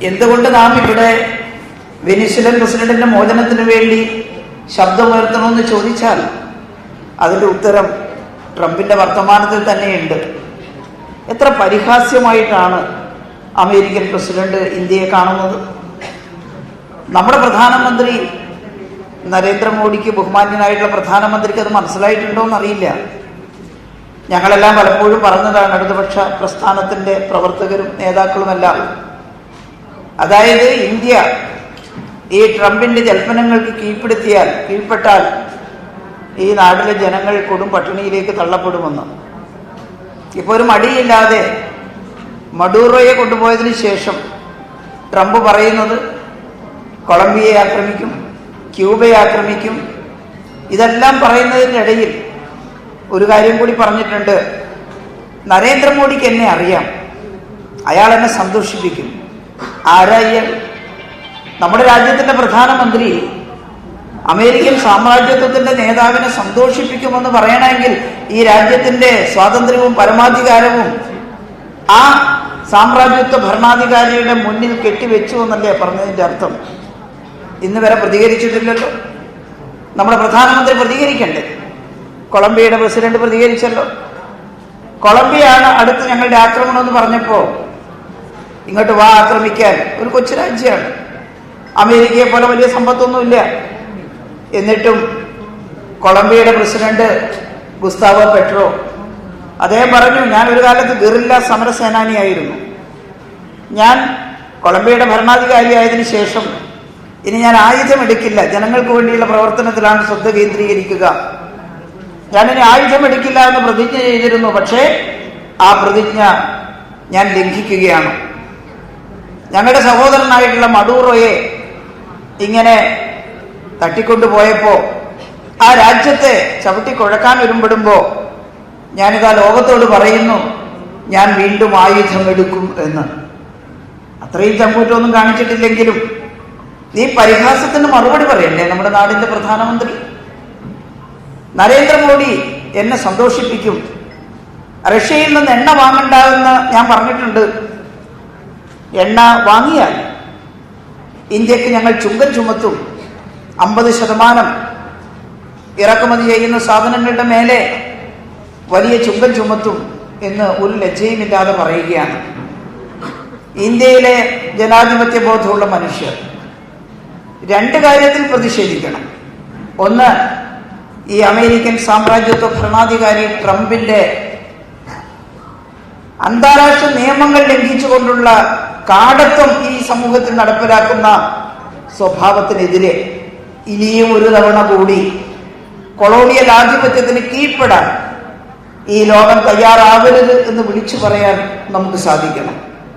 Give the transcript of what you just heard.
എന്തുകൊണ്ട് നാം ഇവിടെ വെനിസ്വേലൻ പ്രസിഡന്റിന്റെ മോചനത്തിന് വേണ്ടി ശബ്ദമുയർത്തണമെന്ന് ചോദിച്ചാൽ അതിൻ്റെ ഉത്തരം ട്രംപിന്റെ വർത്തമാനത്തിൽ തന്നെയുണ്ട്. എത്ര പരിഹാസ്യമായിട്ടാണ് അമേരിക്കൻ പ്രസിഡന്റ് ഇന്ത്യയെ കാണുന്നത്. നമ്മുടെ പ്രധാനമന്ത്രി നരേന്ദ്രമോദിക്ക്, ബഹുമാന്യനായിട്ടുള്ള പ്രധാനമന്ത്രിക്ക് അത് മനസ്സിലായിട്ടുണ്ടോ എന്നറിയില്ല. ഞങ്ങളെല്ലാം പലപ്പോഴും പറഞ്ഞതാണ്, ഇടതുപക്ഷ പ്രസ്ഥാനത്തിൻ്റെ പ്രവർത്തകരും നേതാക്കളുമെല്ലാം. അതായത് ഇന്ത്യ ഈ ട്രംപിന്റെ ജൽപ്പനങ്ങൾക്ക് കീഴ്പ്പെട്ടാൽ ഈ നാട്ടിലെ ജനങ്ങൾ കൊടും പട്ടിണിയിലേക്ക് തള്ളപ്പെടുമെന്ന്. ഇപ്പോൾ ഒരു മടിയില്ലാതെ മഡൂറോയെ കൊണ്ടുപോയതിനു ശേഷം ട്രംപ് പറയുന്നത് കൊളംബിയയെ ആക്രമിക്കും, ക്യൂബയെ ആക്രമിക്കും. ഇതെല്ലാം പറയുന്നതിൻ്റെ ഇടയിൽ ഒരു കാര്യം കൂടി പറഞ്ഞിട്ടുണ്ട്. നരേന്ദ്രമോദിക്ക് എന്നെ അറിയാം, അയാൾ എന്നെ സന്തോഷിപ്പിക്കും. ആരാ ഇയാൾ? നമ്മുടെ രാജ്യത്തിന്റെ പ്രധാനമന്ത്രി അമേരിക്കൻ സാമ്രാജ്യത്വത്തിന്റെ നേതാവിനെ സന്തോഷിപ്പിക്കുമെന്ന് പറയണമെങ്കിൽ ഈ രാജ്യത്തിന്റെ സ്വാതന്ത്ര്യവും പരമാധികാരവും ആ സാമ്രാജ്യത്വ ഭരണാധികാരിയുടെ മുന്നിൽ കെട്ടിവെച്ചു എന്നല്ലേ പറഞ്ഞതിന്റെ അർത്ഥം. ഇന്ന് വരെ പ്രതികരിച്ചിട്ടില്ലല്ലോ. നമ്മുടെ പ്രധാനമന്ത്രി പ്രതികരിക്കണ്ടേ? കൊളംബിയയുടെ പ്രസിഡന്റ് പ്രതികരിച്ചല്ലോ. കൊളംബിയാണ് അടുത്ത് ഞങ്ങളുടെ ആക്രമണം എന്ന് പറഞ്ഞപ്പോ ഇങ്ങോട്ട് വാ ആക്രമിക്കാൻ, ഒരു കൊച്ചു രാജ്യമാണ്, അമേരിക്കയെ പോലെ വലിയ സമ്പത്തൊന്നുമില്ല. എന്നിട്ടും കൊളംബിയയുടെ പ്രസിഡന്റ് ഗുസ്താവോ പെട്രോ അദ്ദേഹം പറഞ്ഞു, ഞാൻ ഒരു കാലത്ത് ഗറില്ല സമരസേനാനിയായിരുന്നു. ഞാൻ കൊളംബിയയുടെ ഭരണാധികാരിയായതിനു ശേഷം ഇനി ഞാൻ ആയുധമെടുക്കില്ല, ജനങ്ങൾക്ക് വേണ്ടിയുള്ള പ്രവർത്തനത്തിലാണ് ശ്രദ്ധ കേന്ദ്രീകരിക്കുക. ഞാനിനി ആയുധമെടുക്കില്ല എന്ന് പ്രതിജ്ഞ ചെയ്തിരുന്നു. പക്ഷേ ആ പ്രതിജ്ഞ ഞാൻ ലംഘിക്കുകയാണ്. ഞങ്ങളുടെ സഹോദരനായിട്ടുള്ള മഡൂറോയെ ഇങ്ങനെ തട്ടിക്കൊണ്ടുപോയപ്പോ, ആ രാജ്യത്തെ ചവിട്ടിക്കുഴക്കാൻ ഒരുമ്പെടുമ്പോ ഞാനിതാ ലോകത്തോട് പറയുന്നു, ഞാൻ വീണ്ടും ആയുധമെടുക്കും എന്ന്. അത്രയും ചമ്മൂറ്റൊന്നും കാണിച്ചിട്ടില്ലെങ്കിലും ഈ പരിഹാസത്തിന് മറുപടി പറയണ്ടേ നമ്മുടെ നാടിന്റെ പ്രധാനമന്ത്രി? നരേന്ദ്രമോദി എന്നെ സന്തോഷിപ്പിക്കും, റഷ്യയിൽ നിന്ന് എണ്ണ വാങ്ങണ്ടെന്ന് ഞാൻ പറഞ്ഞിട്ടുണ്ട്. എണ്ണ വാങ്ങിയാൽ ഇന്ത്യക്ക് ഞങ്ങൾ ചുങ്കം ചുമത്തും, 50% ഇറക്കുമതി ചെയ്യുന്ന സാധനങ്ങളുടെ മേലെ വലിയ ചുങ്കം ചുമത്തും എന്ന് ഒരു ലജ്ജയുമില്ലാതെ പറയുകയാണ്. ഇന്ത്യയിലെ ജനാധിപത്യ ബോധമുള്ള മനുഷ്യർ രണ്ട് കാര്യത്തിൽ പ്രതിഷേധിക്കണം. ഒന്ന്, ഈ അമേരിക്കൻ സാമ്രാജ്യത്വ ഭരണാധികാരി ട്രംപിന്റെ അന്താരാഷ്ട്ര നിയമങ്ങൾ ലംഘിച്ചുകൊണ്ടുള്ള കാടത്വം ഈ സമൂഹത്തിൽ നടപ്പിലാക്കുന്ന സ്വഭാവത്തിനെതിരെ ഇനിയും ഒരു തവണ കൂടി കൊളോണിയൽ ആധിപത്യത്തിന് കീഴ്പ്പെടാൻ ഈ ലോകം തയ്യാറാവരുത് എന്ന് വിളിച്ചു പറയാൻ നമുക്ക് സാധിക്കണം.